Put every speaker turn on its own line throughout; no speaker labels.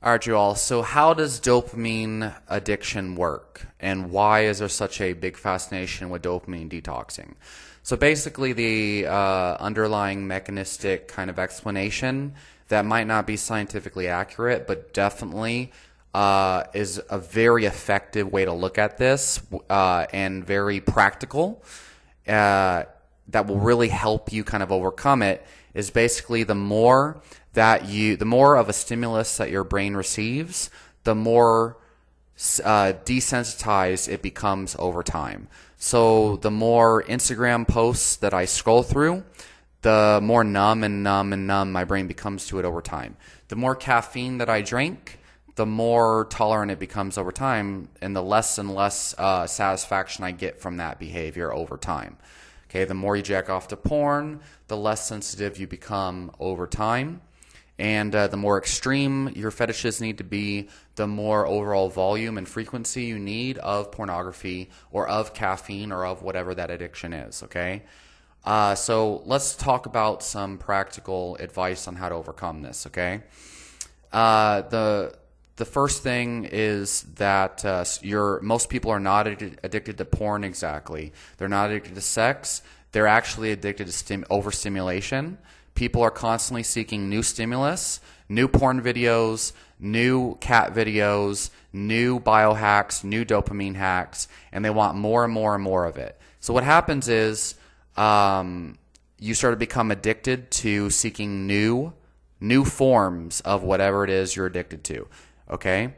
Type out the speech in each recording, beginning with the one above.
All right, Joel. So how does dopamine addiction work? And why is there such a big fascination with dopamine detoxing? So basically the underlying mechanistic kind of explanation that might not be scientifically accurate, but definitely is a very effective way to look at this and very practical that will really help you kind of overcome it is basically the more of a stimulus that your brain receives, the more desensitized it becomes over time. So the more Instagram posts that I scroll through, the more numb and numb and numb my brain becomes to it over time. The more caffeine that I drink, the more tolerant it becomes over time, and the less and less satisfaction I get from that behavior over time. Okay, the more you jack off to porn, the less sensitive you become over time. And the more extreme your fetishes need to be, the more overall volume and frequency you need of pornography or of caffeine or of whatever that addiction is, okay? So let's talk about some practical advice on how to overcome this, okay? The first thing is that most people are not addicted to porn exactly. They're not addicted to sex. They're actually addicted to overstimulation. People are constantly seeking new stimulus, new porn videos, new cat videos, new biohacks, new dopamine hacks, and they want more and more and more of it. So what happens is you start to become addicted to seeking new forms of whatever it is you're addicted to, okay?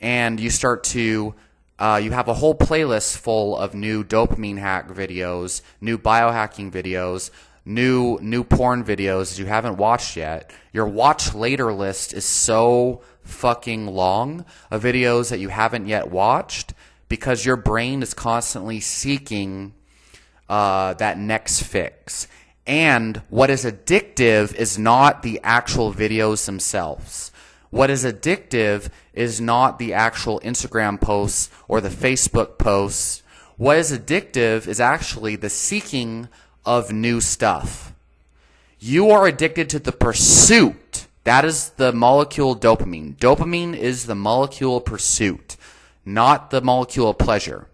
And you start to you have a whole playlist full of new dopamine hack videos, new biohacking videos, new porn videos that you haven't watched yet. Your watch later list is so fucking long of videos that you haven't yet watched because your brain is constantly seeking that next fix. And what is addictive is not the actual videos themselves. What is addictive is not the actual Instagram posts or the Facebook posts. What is addictive is actually the seeking of new stuff. You are addicted to the pursuit. That is the molecule dopamine. Dopamine is the molecule pursuit, not the molecule of pleasure.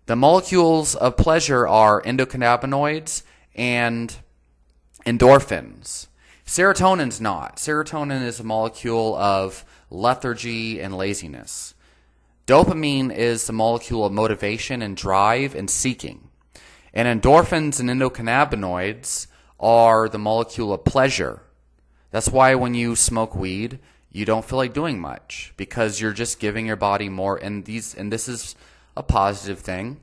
The molecules of pleasure are endocannabinoids and endorphins. Serotonin's not. Serotonin is a molecule of lethargy and laziness. Dopamine is the molecule of motivation and drive and seeking. And endorphins and endocannabinoids are the molecule of pleasure. That's why when you smoke weed, you don't feel like doing much because you're just giving your body more. And this is a positive thing.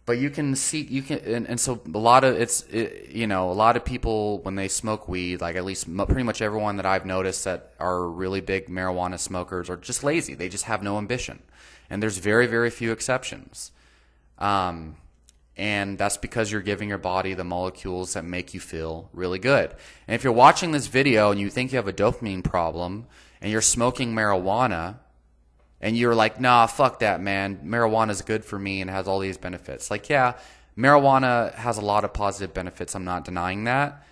But so a lot of people when they smoke weed, like at least pretty much everyone that I've noticed that are really big marijuana smokers are just lazy. They just have no ambition. And there's very, very few exceptions. And that's because you're giving your body the molecules that make you feel really good. And if you're watching this video and you think you have a dopamine problem and you're smoking marijuana, and you're like, nah, fuck that, man. Marijuana's good for me and has all these benefits. Like, yeah, marijuana has a lot of positive benefits. I'm not denying that.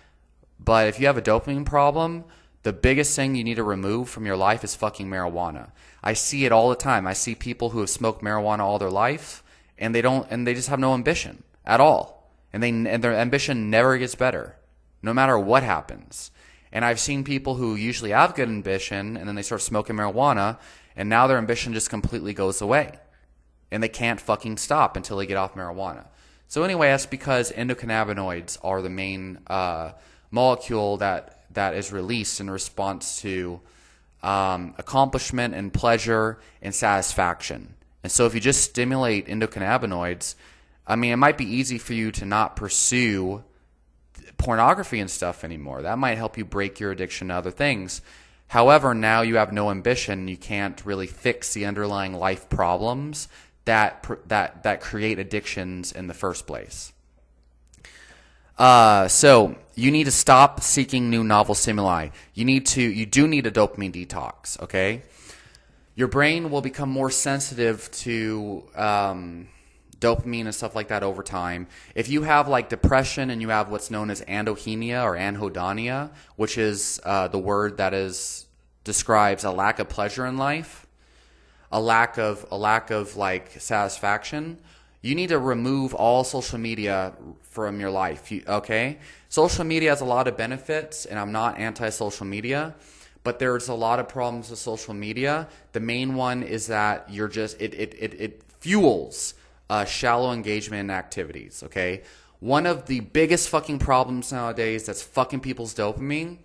But if you have a dopamine problem, the biggest thing you need to remove from your life is fucking marijuana. I see it all the time. I see people who have smoked marijuana all their life, and they just have no ambition at all. And their ambition never gets better, no matter what happens. And I've seen people who usually have good ambition, and then they start smoking marijuana, and now their ambition just completely goes away. And they can't fucking stop until they get off marijuana. So anyway, that's because endocannabinoids are the main molecule that is released in response to accomplishment and pleasure and satisfaction. And so if you just stimulate endocannabinoids, I mean, it might be easy for you to not pursue pornography and stuff anymore. That might help you break your addiction to other things. However, now you have no ambition. You can't really fix the underlying life problems that create addictions in the first place. So you need to stop seeking new novel stimuli. You do need a dopamine detox. Okay, your brain will become more sensitive to dopamine and stuff like that over time. If you have like depression and you have what's known as anhedonia or anhedonia, which is the word that is describes a lack of pleasure in life, a lack of like satisfaction, you need to remove all social media from your life. Okay? Social media has a lot of benefits, and I'm not anti-social media, but there's a lot of problems with social media. The main one is that it fuels shallow engagement in activities. Okay? One of the biggest fucking problems nowadays that's fucking people's dopamine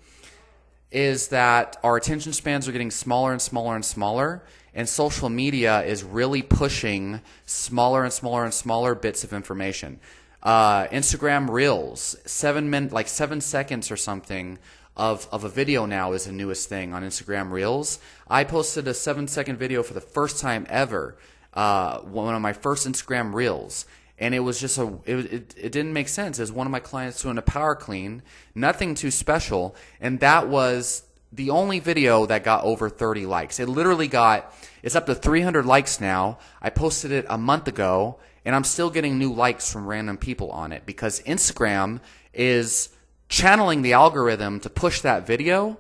is that our attention spans are getting smaller and smaller and smaller, and social media is really pushing smaller and smaller and smaller bits of information. Instagram Reels, 7 seconds or something of a video now is the newest thing on Instagram Reels. I posted a 7-second video for the first time ever, one of my first Instagram Reels. And it was just it didn't make sense. It was one of my clients doing a power clean, nothing too special, and that was the only video that got over 30 likes. It's up to 300 likes now. I posted it a month ago, and I'm still getting new likes from random people on it because Instagram is channeling the algorithm to push that video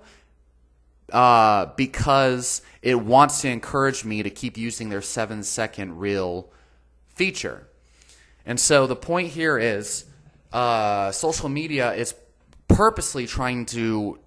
because it wants to encourage me to keep using their 7-second reel feature. And so the point here is social media is purposely trying to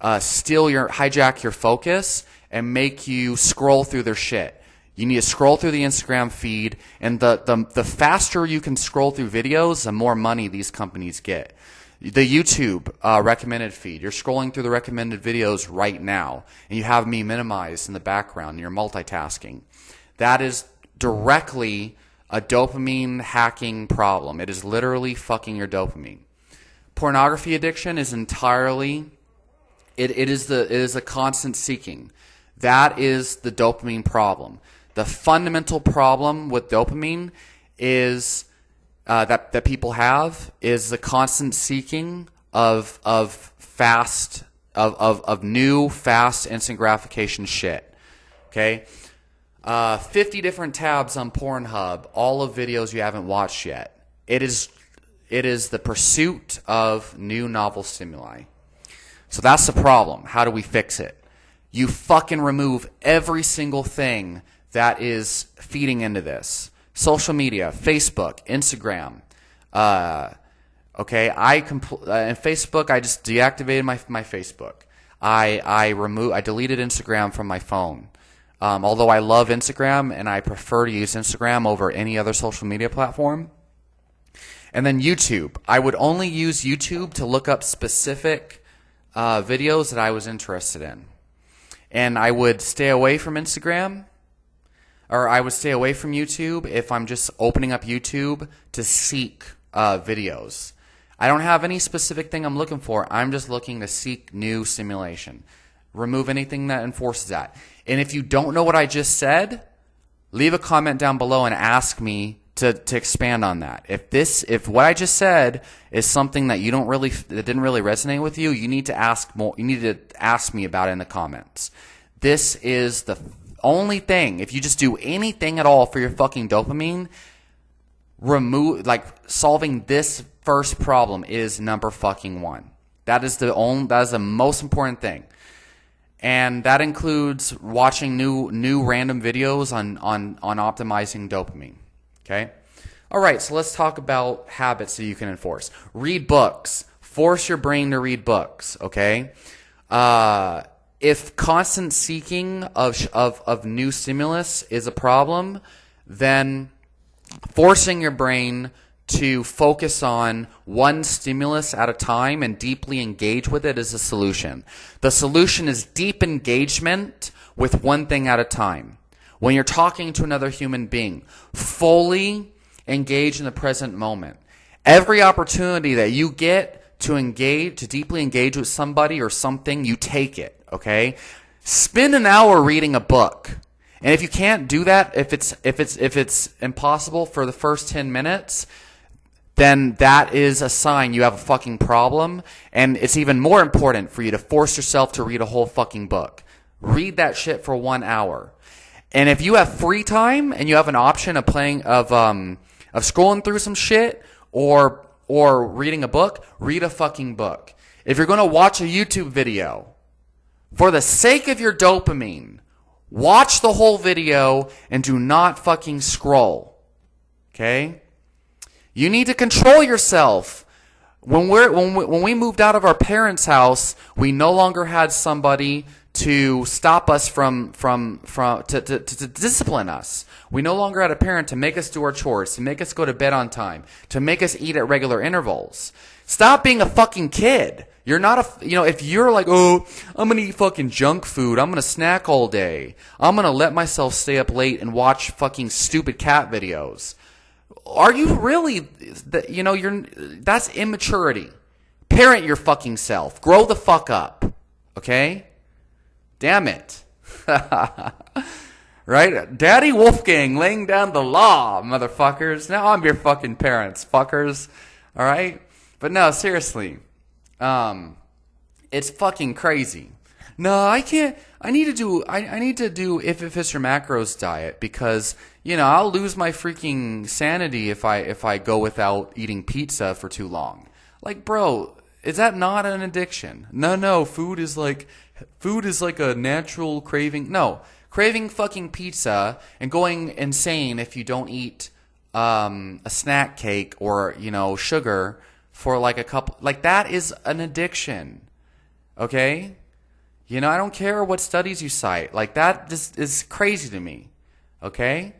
hijack your focus and make you scroll through their shit. You need to scroll through the Instagram feed, and the faster you can scroll through videos, the more money these companies get. The YouTube recommended feed, you're scrolling through the recommended videos right now, and you have me minimized in the background, and you're multitasking. That is directly a dopamine hacking problem. It is literally fucking your dopamine. Pornography addiction is entirely, it is a constant seeking. That is the dopamine problem. The fundamental problem with dopamine is that people have is the constant seeking of new fast instant gratification shit. Okay? 50 different tabs on Pornhub, all of videos you haven't watched yet. It is the pursuit of new novel stimuli. So that's the problem. How do we fix it? You fucking remove every single thing that is feeding into this. Social media, Facebook, Instagram. Okay, in Facebook, I just deactivated my Facebook. I deleted Instagram from my phone. Although I love Instagram and I prefer to use Instagram over any other social media platform. And then YouTube. I would only use YouTube to look up specific videos that I was interested in. And I would stay away from Instagram, or I would stay away from YouTube if I'm just opening up YouTube to seek videos. I don't have any specific thing I'm looking for. I'm just looking to seek new stimulation. Remove anything that enforces that. And if you don't know what I just said, leave a comment down below and ask me to expand on that. If what I just said is something that that didn't really resonate with you, you need to ask more. You need to ask me about it in the comments. This is the only thing. If you just do anything at all for your fucking dopamine, solving this first problem is number fucking one. That is the most important thing. And that includes watching new random videos on optimizing dopamine. Okay? All right, so let's talk about habits that you can enforce. Read books. Force your brain to read books, okay? If constant seeking of new stimulus is a problem, then forcing your brain to focus on one stimulus at a time and deeply engage with it is a solution. The solution is deep engagement with one thing at a time. When you're talking to another human being, fully engage in the present moment. Every opportunity that you get to deeply engage with somebody or something, you take it, okay? Spend an hour reading a book. And if you can't do that, if it's impossible for the first 10 minutes, then that is a sign you have a fucking problem, and it's even more important for you to force yourself to read a whole fucking book. Read that shit for 1 hour. And if you have free time and you have an option of scrolling through some shit or reading a book, read a fucking book. If you're going to watch a YouTube video, For the sake of your dopamine, watch the whole video and do not fucking scroll. Okay? You need to control yourself. When we moved out of our parents' house, we no longer had somebody to stop us from to discipline us. We no longer had a parent to make us do our chores, to make us go to bed on time, to make us eat at regular intervals. Stop being a fucking kid. You're not if you're like, oh, I'm going to eat fucking junk food, I'm going to snack all day, I'm going to let myself stay up late and watch fucking stupid cat videos. Are you really, that's immaturity. Parent your fucking self. Grow the fuck up. Okay? Damn it. Right? Daddy Wolfgang laying down the law, motherfuckers. Now I'm your fucking parents, fuckers. Alright? But no, seriously. It's fucking crazy. No, I can't. I need to do if it fits your macros diet because, I'll lose my freaking sanity if I go without eating pizza for too long. Like, bro, is that not an addiction? No, food is like a natural craving. No, craving fucking pizza and going insane if you don't eat a snack cake or, sugar for like a couple, like that is an addiction. Okay? I don't care what studies you cite. Like, that just is crazy to me. Okay?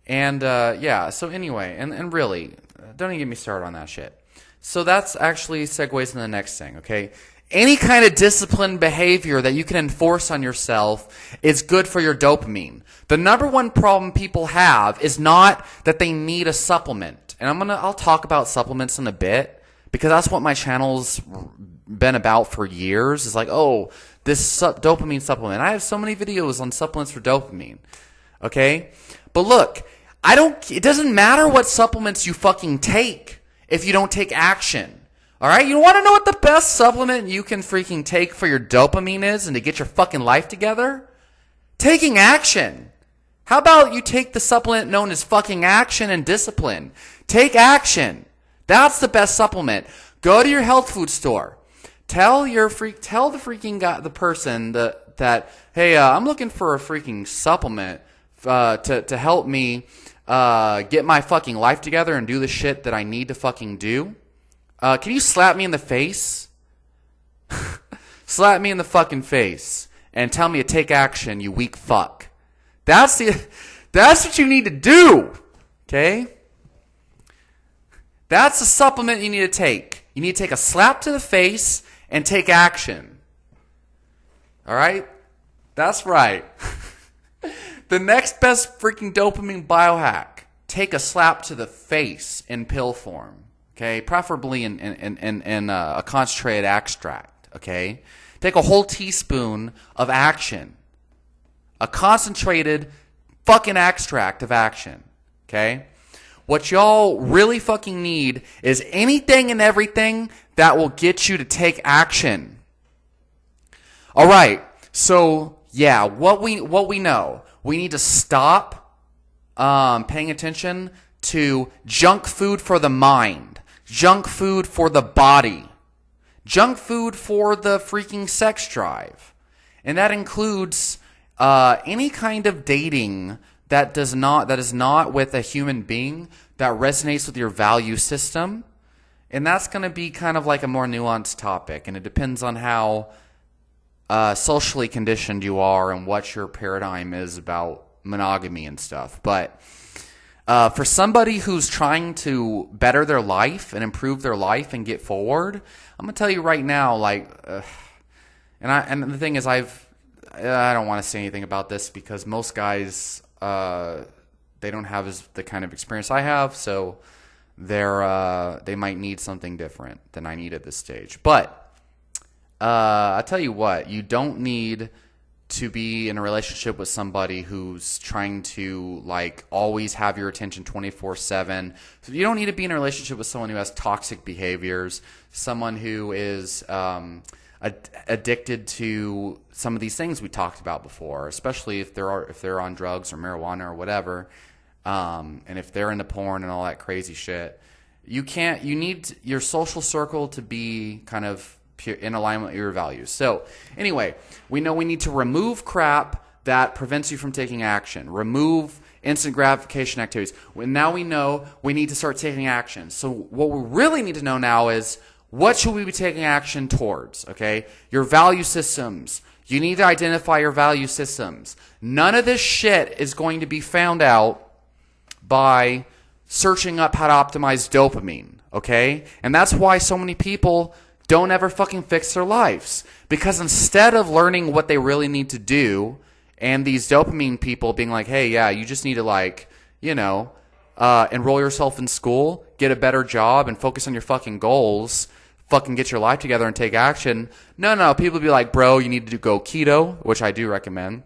And, so anyway, and really, don't even get me started on that shit. So that's actually segues into the next thing, okay? Any kind of disciplined behavior that you can enforce on yourself is good for your dopamine. The number one problem people have is not that they need a supplement. And I'll talk about supplements in a bit, because that's what my channel's been about for years. It's like, oh, this dopamine supplement. I have so many videos on supplements for dopamine. Okay? But look, it doesn't matter what supplements you fucking take if you don't take action. Alright? You want to know what the best supplement you can freaking take for your dopamine is and to get your fucking life together? Taking action. How about you take the supplement known as fucking action and discipline? Take action. That's the best supplement. Go to your health food store. Tell the freaking guy, the person that hey, I'm looking for a freaking supplement to help me get my fucking life together and do the shit that I need to fucking do. Can you slap me in the face? Slap me in the fucking face and tell me to take action, you weak fuck. That's what you need to do. Okay? That's the supplement you need to take. You need to take a slap to the face and take action. Alright? That's right. The next best freaking dopamine biohack. Take a slap to the face in pill form. Okay? Preferably in a concentrated extract. Okay? Take a whole teaspoon of action. A concentrated fucking extract of action. Okay? What y'all really fucking need is anything and everything that will get you to take action. Alright, so yeah, what we know. We need to stop paying attention to junk food for the mind, junk food for the body, junk food for the freaking sex drive. And that includes any kind of dating that is not with a human being that resonates with your value system. And that's going to be kind of like a more nuanced topic. And it depends on how socially conditioned you are and what your paradigm is about monogamy and stuff. But for somebody who's trying to better their life and improve their life and get forward, I'm going to tell you right now, and the thing is, I don't want to say anything about this because most guys, they don't have the kind of experience I have, so they might need something different than I need at this stage. But I tell you what, you don't need to be in a relationship with somebody who's trying to always have your attention 24/7. So you don't need to be in a relationship with someone who has toxic behaviors, someone who is addicted to some of these things we talked about before, especially if they're on drugs or marijuana or whatever, and if they're into porn and all that crazy shit. You need your social circle to be kind of in alignment with your values. So anyway, we know we need to remove crap that prevents you from taking action. Remove instant gratification activities. Now we know we need to start taking action. So what we really need to know now is, what should we be taking action towards? Okay? Your value systems. You need to identify your value systems. None of this shit is going to be found out by searching up how to optimize dopamine. Okay? And that's why so many people don't ever fucking fix their lives. Because instead of learning what they really need to do, and these dopamine people being like, hey, yeah, you just need to enroll yourself in school, get a better job, and focus on your fucking goals, fucking get your life together and take action. No, people be like, bro, you need to go keto, which I do recommend.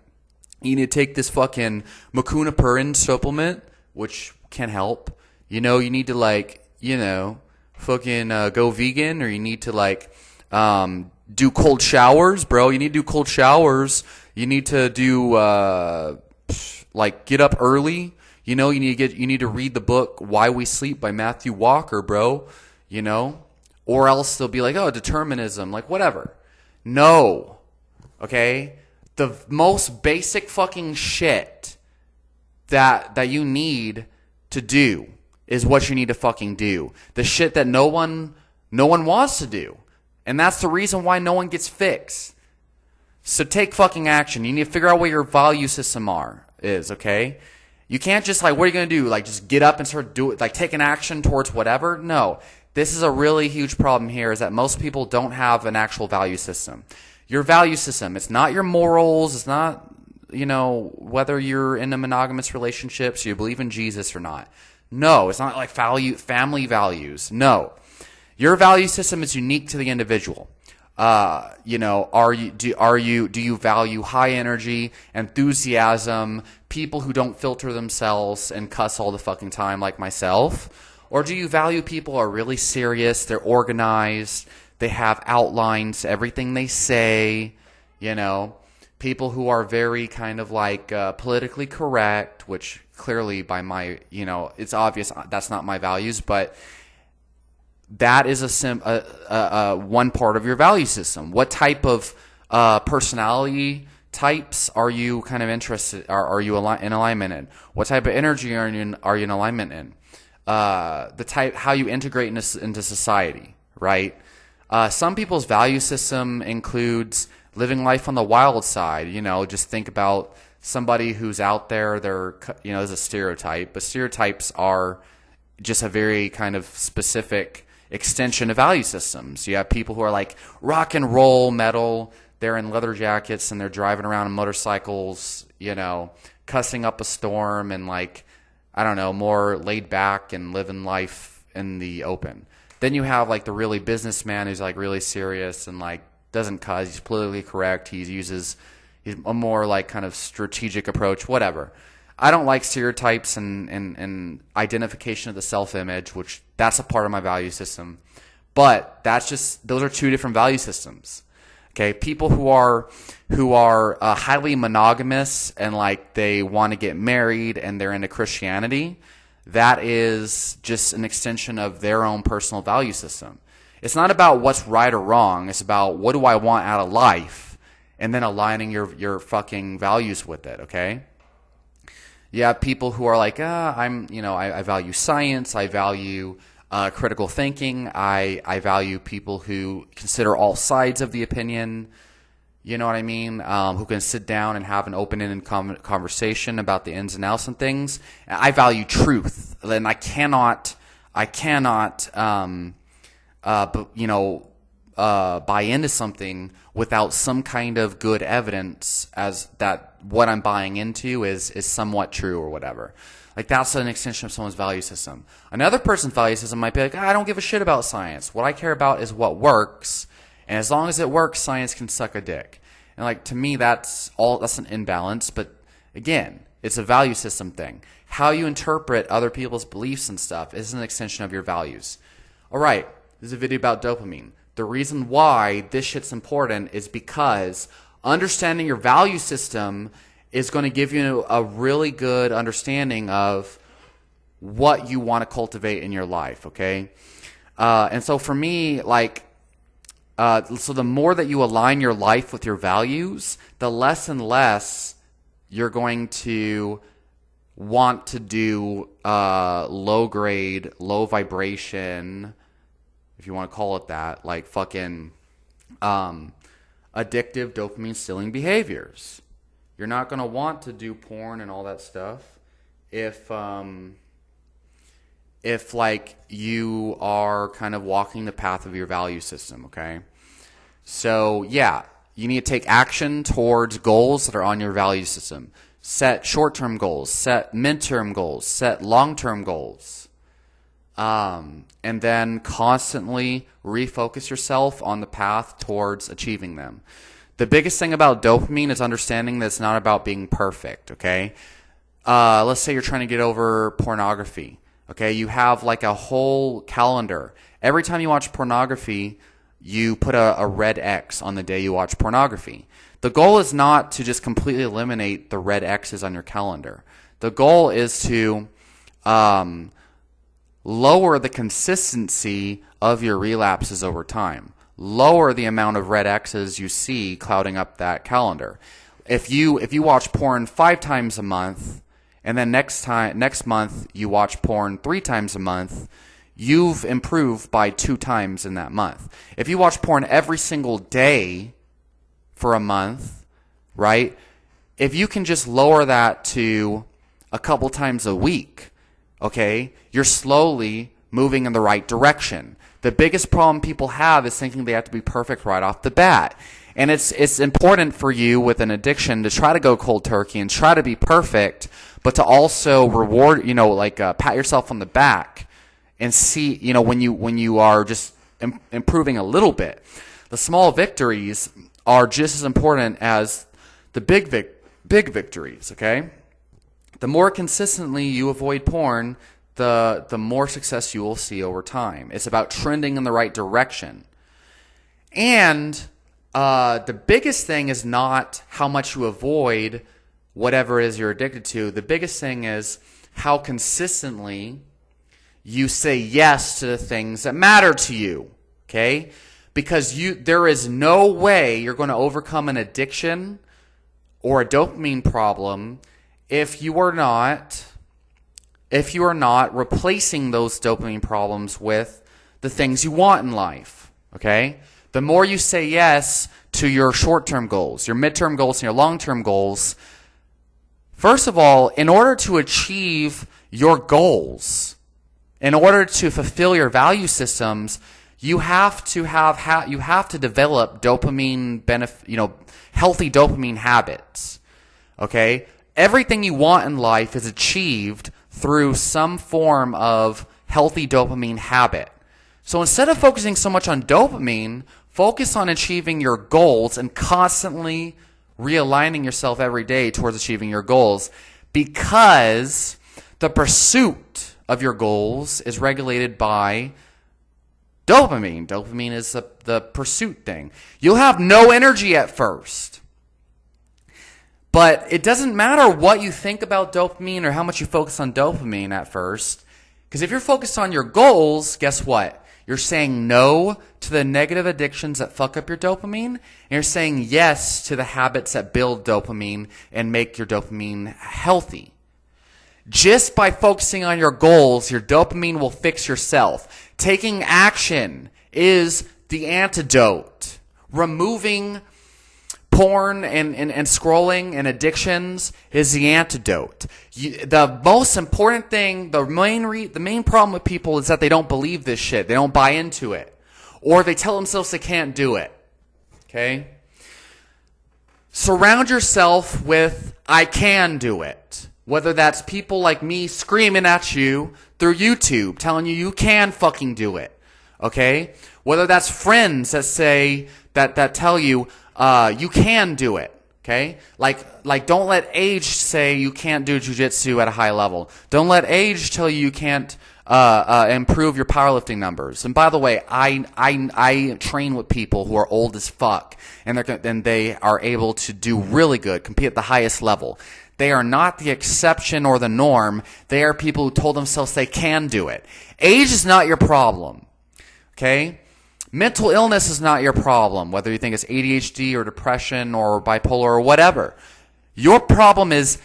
You need to take this fucking macunapurin supplement, which can help. You need to fucking go vegan, or you need to do cold showers, bro. You need to do cold showers. You need to do get up early. You need to read the book Why We Sleep by Matthew Walker, bro. Or else they'll be like, oh, determinism, whatever. No. Okay? The most basic fucking shit that you need to do is what you need to fucking do. The shit that no one wants to do. And that's the reason why no one gets fixed. So take fucking action. You need to figure out what your value system is, okay? You can't just what are you going to do? Just get up and start taking action towards whatever? No. This is a really huge problem here, is that most people don't have an actual value system. Your value system, it's not your morals, it's not, whether you're in a monogamous relationship, so you believe in Jesus or not. No, it's not family values. No. Your value system is unique to the individual. Do you value high energy, enthusiasm, people who don't filter themselves and cuss all the fucking time like myself? Or do you value people who are really serious, they're organized, they have outlines, everything they say, people who are very kind of politically correct, which clearly by my, it's obvious that's not my values, but that is one part of your value system. What type of personality types are you kind of interested? Are you in alignment in? What type of energy are you in alignment in? The type, how you integrate into society, right? Some people's value system includes living life on the wild side. Just think about somebody who's out there. There's a stereotype, but stereotypes are just a very kind of specific extension of value systems. You have people who are rock and roll metal. They're in leather jackets and they're driving around on motorcycles, cussing up a storm and more laid back and living life in the open. Then you have the really businessman who's really serious and doesn't cuss. He's politically correct. He's a more kind of strategic approach, whatever. I don't like stereotypes and identification of the self-image, which that's a part of my value system. But those are two different value systems. Okay, people who are highly monogamous and they want to get married and they're into Christianity, that is just an extension of their own personal value system. It's not about what's right or wrong. It's about what do I want out of life, and then aligning your fucking values with it. Okay. You have people who are I value science. I value critical thinking. I value people who consider all sides of the opinion. You know what I mean? Who can sit down and have an open-ended conversation about the ins and outs and things. I value truth, and I cannot buy into something without some kind of good evidence as that what I'm buying into is somewhat true or whatever. That's an extension of someone's value system. Another person's value system might be I don't give a shit about science. What I care about is what works. And as long as it works, science can suck a dick. And to me, that's an imbalance. But again, it's a value system thing. How you interpret other people's beliefs and stuff is an extension of your values. All right, this is a video about dopamine. The reason why this shit's important is because understanding your value system is going to give you a really good understanding of what you want to cultivate in your life, okay? And so for me, So the more that you align your life with your values, the less and less you're going to want to do low grade, low vibration, if you want to call it that, like fucking addictive dopamine stealing behaviors. You're not going to want to do porn and all that stuff if like you are kind of walking the path of your value system, okay? So yeah, you need to take action towards goals that are on your value system. Set short-term goals, set midterm goals, set long-term goals. And then constantly refocus yourself on the path towards achieving them. The biggest thing about dopamine is understanding that it's not about being perfect, okay? Let's say you're trying to get over pornography, okay? You have like a whole calendar. Every time you watch pornography, you put a red X on the day you watch pornography. The goal is not to just completely eliminate the red X's on your calendar. The goal is to lower the consistency of your relapses over time. Lower the amount of red X's you see clouding up that calendar. If you watch porn 5 times a month, and then next month you watch porn 3 times a month, you've improved by 2 times in that month. If you watch porn every single day for a month, right? If you can just lower that to a couple times a week, okay, you're slowly moving in the right direction. The biggest problem people have is thinking they have to be perfect right off the bat. And it's important for you with an addiction to try to go cold turkey and try to be perfect, but to also reward, pat yourself on the back and see, when you are just improving a little bit. The small victories are just as important as the big victories, okay? The more consistently you avoid porn, the more success you will see over time. It's about trending in the right direction. And the biggest thing is not how much you avoid whatever it is you're addicted to. The biggest thing is how consistently you say yes to the things that matter to you, okay? Because there is no way you're going to overcome an addiction or a dopamine problem if you are not replacing those dopamine problems with the things you want in life, okay? The more you say yes to your short-term goals, your midterm goals, and your long-term goals, first of all, in order to achieve your goals, in order to fulfill your value systems, you have to develop healthy dopamine habits. Okay? Everything you want in life is achieved through some form of healthy dopamine habit. So instead of focusing so much on dopamine, focus on achieving your goals and constantly realigning yourself every day towards achieving your goals, because the pursuit of your goals is regulated by dopamine. Dopamine is the pursuit thing. You'll have no energy at first. But it doesn't matter what you think about dopamine or how much you focus on dopamine at first. Because if you're focused on your goals, guess what? You're saying no to the negative addictions that fuck up your dopamine. And you're saying yes to the habits that build dopamine and make your dopamine healthy. Just by focusing on your goals, your dopamine will fix yourself. Taking action is the antidote. Removing porn and scrolling and addictions is the antidote. The most important thing, the main problem with people is that they don't believe this shit. They don't buy into it. Or they tell themselves they can't do it. Okay? Surround yourself with, I can do it. Whether that's people like me screaming at you through YouTube, telling you can fucking do it. Okay? Whether that's friends that say, that tell you, you can do it. Okay? Like don't let age say you can't do jujitsu at a high level. Don't let age tell you can't improve your powerlifting numbers. And by the way, I train with people who are old as fuck, and they are able to do really good, compete at the highest level. They are not the exception or the norm. They are people who told themselves they can do it. Age is not your problem. Okay? Mental illness is not your problem, whether you think it's ADHD or depression or bipolar or whatever. Your problem is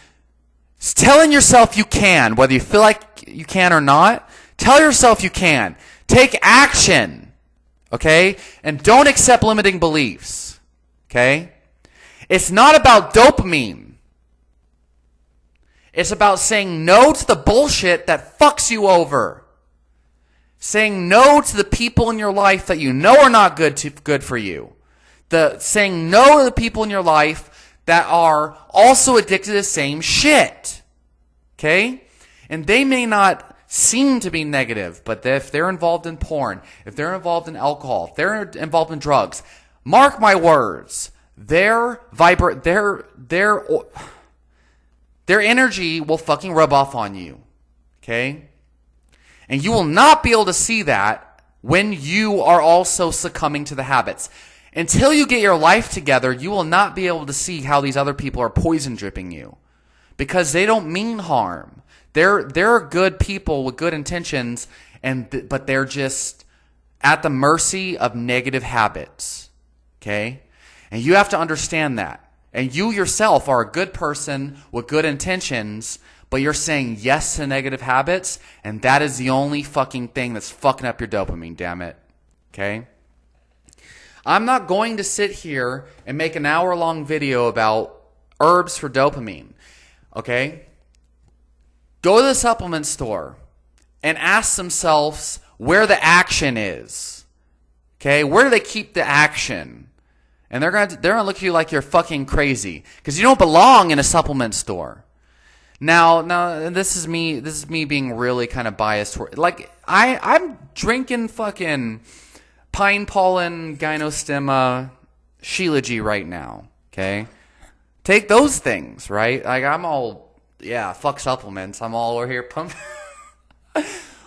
telling yourself you can, whether you feel like you can or not. Tell yourself you can. Take action, okay? And don't accept limiting beliefs, okay? It's not about dopamine. It's about saying no to the bullshit that fucks you over. Saying no to the people in your life that you know are not good for you. Saying no to the people in your life that are also addicted to the same shit. Okay? And they may not seem to be negative, but if they're involved in porn, if they're involved in alcohol, if they're involved in drugs, mark my words, their energy will fucking rub off on you. Okay? And you will not be able to see that when you are also succumbing to the habits. Until you get your life together, you will not be able to see how these other people are poison dripping you. Because they don't mean harm. They're good people with good intentions, but they're just at the mercy of negative habits. Okay? And you have to understand that. And you yourself are a good person with good intentions, but you're saying yes to negative habits, and that is the only fucking thing that's fucking up your dopamine, damn it. Okay? I'm not going to sit here and make an hour-long video about herbs for dopamine. Okay? Go to the supplement store and ask themselves where the action is. Okay? Where do they keep the action? And they're gonna look at you like you're fucking crazy because you don't belong in a supplement store. Now, this is me being really kind of biased toward, like, I'm drinking fucking pine pollen, gynostemma, shilajit right now, okay? Take those things, right? Like, I'm all, yeah, fuck supplements. I'm all over here pumping.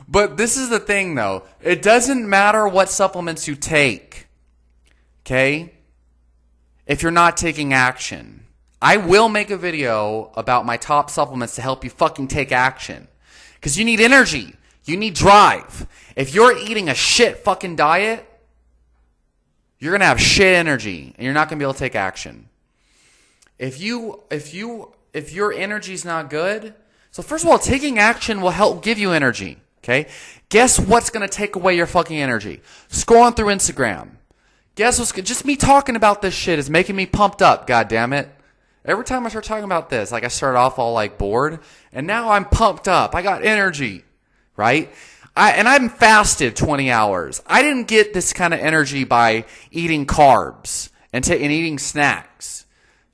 But this is the thing, though. It doesn't matter what supplements you take, okay? If you're not taking action. I will make a video about my top supplements to help you fucking take action. Because you need energy. You need drive. If you're eating a shit fucking diet, you're going to have shit energy. And you're not going to be able to take action. If your energy's not good, so first of all, taking action will help give you energy. Okay? Guess what's going to take away your fucking energy? Scrolling through Instagram. Guess what's just me talking about this shit is making me pumped up, god damn it. Every time I start talking about this, like I start off all like bored, and now I'm pumped up. I got energy, right? I'm fasted 20 hours. I didn't get this kind of energy by eating carbs and eating snacks.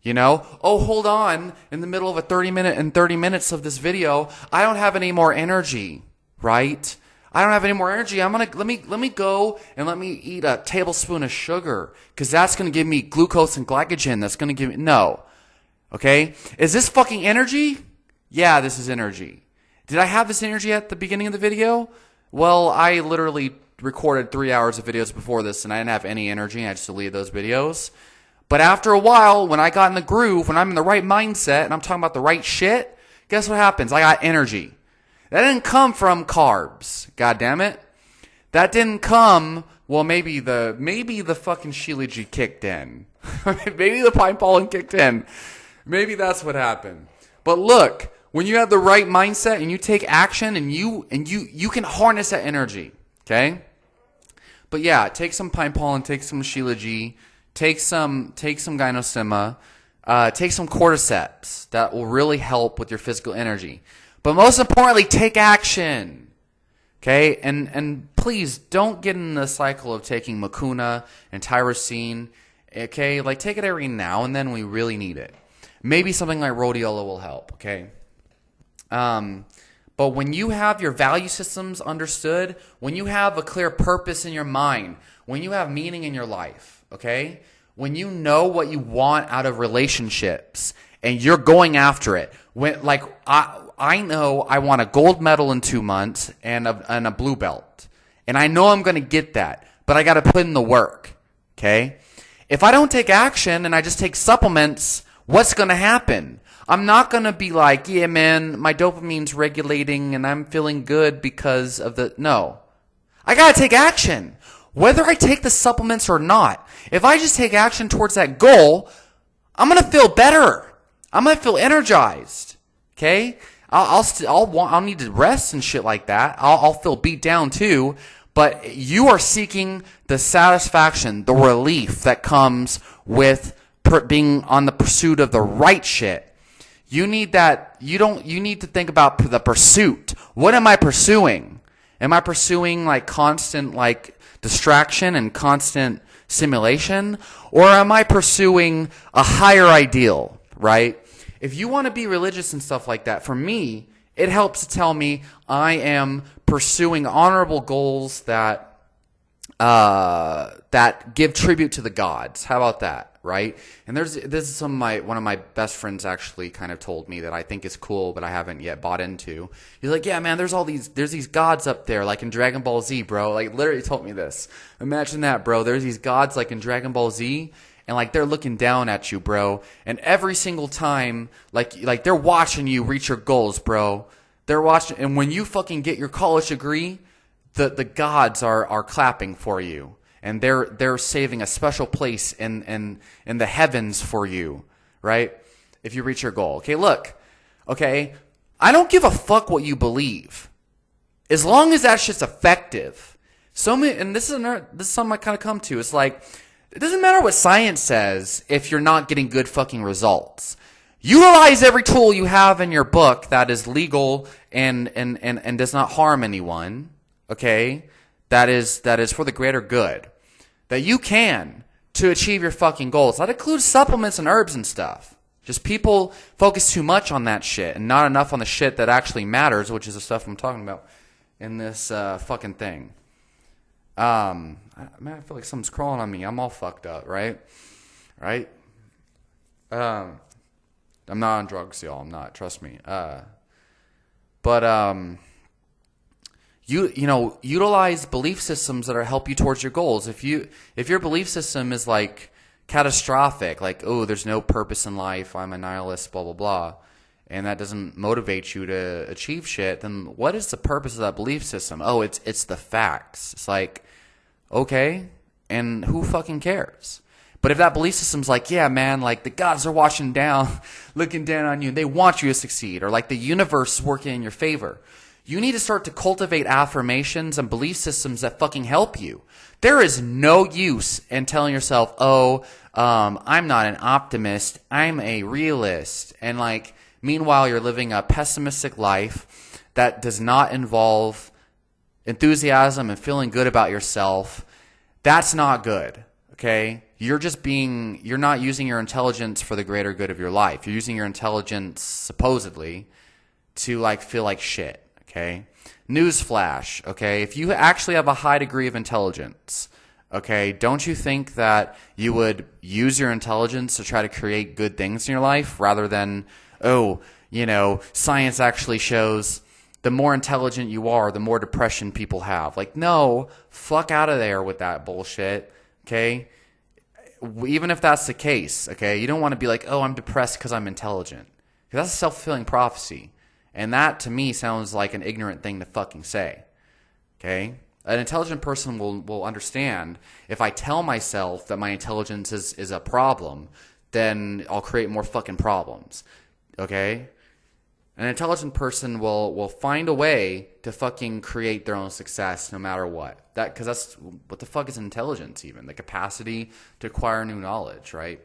You know? Oh, hold on. In the middle of a 30 minutes of this video, I don't have any more energy, right? I don't have any more energy. Let me go and let me eat a tablespoon of sugar because that's going to give me glucose and glycogen. That's going to give me no. Okay? Is this fucking energy? Yeah, this is energy. Did I have this energy at the beginning of the video? Well, I literally recorded 3 hours of videos before this and I didn't have any energy. I just deleted those videos. But after a while, when I got in the groove, when I'm in the right mindset and I'm talking about the right shit, guess what happens? I got energy. That didn't come from carbs. God damn it. That didn't come, well, maybe the fucking shilajit kicked in. Maybe the pine pollen kicked in. Maybe that's what happened. But look, when you have the right mindset and you take action and you can harness that energy, okay? But yeah, take some pine pollen, take some shilajit, take some gynostemma, take some cordyceps. That will really help with your physical energy. But most importantly, take action. Okay? And please don't get in the cycle of taking Mucuna and tyrosine. Okay? Like, take it every now and then when we really need it. Maybe something like rhodiola will help. Okay? But when you have your value systems understood, when you have a clear purpose in your mind, when you have meaning in your life, okay? When you know what you want out of relationships and you're going after it. When, like, I know I want a gold medal in 2 months and a blue belt. And I know I'm going to get that, but I got to put in the work, okay? If I don't take action and I just take supplements, what's going to happen? I'm not going to be like, yeah, man, my dopamine's regulating and I'm feeling good because of the... No. I got to take action. whether I take the supplements or not. If I just take action towards that goal, I'm going to feel better. I'm going to feel energized. Okay? I'll need to rest and shit like that. I'll feel beat down too. But you are seeking the satisfaction, the relief that comes with being on the pursuit of the right shit. You need that. You need to think about the pursuit. What am I pursuing? Am I pursuing like constant like distraction and constant simulation? Or am I pursuing a higher ideal, right? If you want to be religious and stuff like that, for me, it helps to tell me I am pursuing honorable goals that give tribute to the gods. How about that, right? And this is one of my best friends actually kind of told me that I think is cool, but I haven't yet bought into. He's like, yeah, man, there's these gods up there, like in Dragon Ball Z, bro. Like literally told me this. Imagine that, bro. There's these gods like in Dragon Ball Z. And like they're looking down at you, bro. And every single time, like they're watching you reach your goals, bro. They're watching, and when you fucking get your college degree, the gods are clapping for you, and they're saving a special place in the heavens for you, right? If you reach your goal. Okay, look, okay, I don't give a fuck what you believe, as long as that shit's effective. And this is something I kind of come to. It's like, it doesn't matter what science says if you're not getting good fucking results. Utilize every tool you have in your book that is legal and does not harm anyone, okay? That is for the greater good. That you can to achieve your fucking goals. That includes supplements and herbs and stuff. Just people focus too much on that shit and not enough on the shit that actually matters, which is the stuff I'm talking about in this fucking thing. Man, I feel like something's crawling on me. I'm all fucked up, right? Right? I'm not on drugs, y'all. I'm not. Trust me. Utilize belief systems that help you towards your goals. If your belief system is like catastrophic, like, oh, there's no purpose in life, I'm a nihilist, blah blah blah, and that doesn't motivate you to achieve shit, then what is the purpose of that belief system? Oh, it's the facts. It's like, okay, and who fucking cares? But if that belief system's like, yeah, man, like the gods are watching down, looking down on you, and they want you to succeed, or like the universe is working in your favor, you need to start to cultivate affirmations and belief systems that fucking help you. There is no use in telling yourself, I'm not an optimist, I'm a realist. And like, meanwhile, you're living a pessimistic life that does not involve enthusiasm and feeling good about yourself. That's not good, okay? You're not using your intelligence for the greater good of your life. You're using your intelligence, supposedly, to like feel like shit, okay? Newsflash, okay? If you actually have a high degree of intelligence, okay, don't you think that you would use your intelligence to try to create good things in your life rather than, science actually shows the more intelligent you are, the more depression people have. Like, no, fuck out of there with that bullshit, okay? Even if that's the case, okay, you don't want to be like, oh, I'm depressed because I'm intelligent. Because that's a self-fulfilling prophecy. And that, to me, sounds like an ignorant thing to fucking say, okay? An intelligent person will understand if I tell myself that my intelligence is a problem, then I'll create more fucking problems, okay? An intelligent person will find a way to fucking create their own success no matter what. Because that's what the fuck is intelligence even? The capacity to acquire new knowledge, right?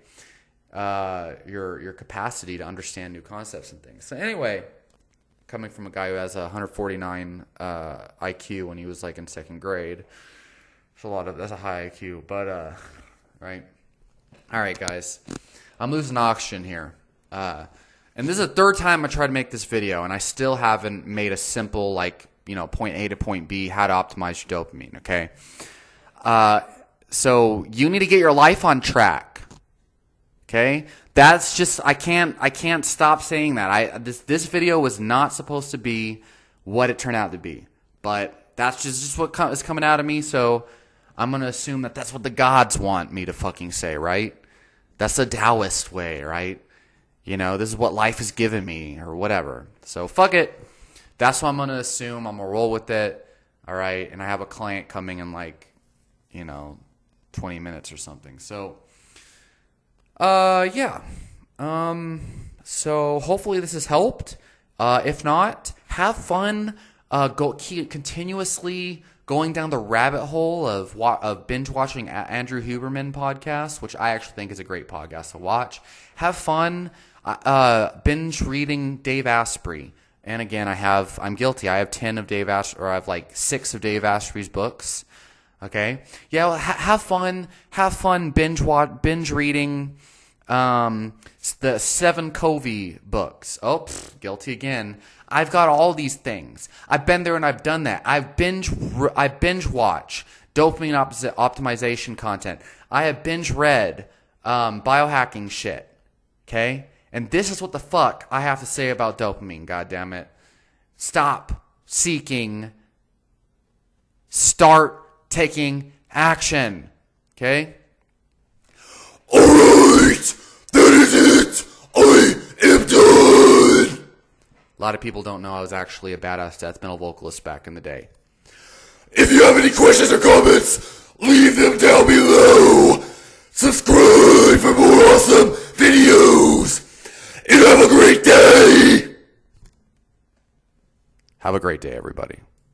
Your capacity to understand new concepts and things. So anyway, coming from a guy who has a 149 IQ when he was like in second grade, that's a high IQ. But right, all right, guys, I'm losing oxygen here. And this is the third time I tried to make this video, and I still haven't made a simple, point A to point B, how to optimize your dopamine, okay? So you need to get your life on track, okay? That's just, I can't stop saying that. This video was not supposed to be what it turned out to be, but that's just what is coming out of me, so I'm going to assume that that's what the gods want me to fucking say, right? That's the Taoist way, right? This is what life has given me or whatever. So fuck it. That's what I'm going to assume. I'm going to roll with it. All right. And I have a client coming in 20 minutes or something. So, yeah. So hopefully this has helped. If not, have fun. Keep continuously going down the rabbit hole of binge watching Andrew Huberman podcast, which I actually think is a great podcast to watch. Have fun. Binge reading Dave Asprey. And again, I'm guilty. I have 10 of Dave Asprey, or I have like 6 of Dave Asprey's books. Okay. Yeah. Well, have fun. Have fun binge reading, the 7 Covey books. Oh, guilty again. I've got all these things. I've been there and I've done that. I binge watch dopamine optimization content. I have binge read biohacking shit. Okay? And this is what the fuck I have to say about dopamine, goddammit. Stop seeking. Start taking action. Okay? Alright! That is it! I am done! A lot of people don't know I was actually a badass death metal vocalist back in the day. If you have any questions or comments, leave them down below. Subscribe for more awesome videos. And have a great day. Have a great day, everybody.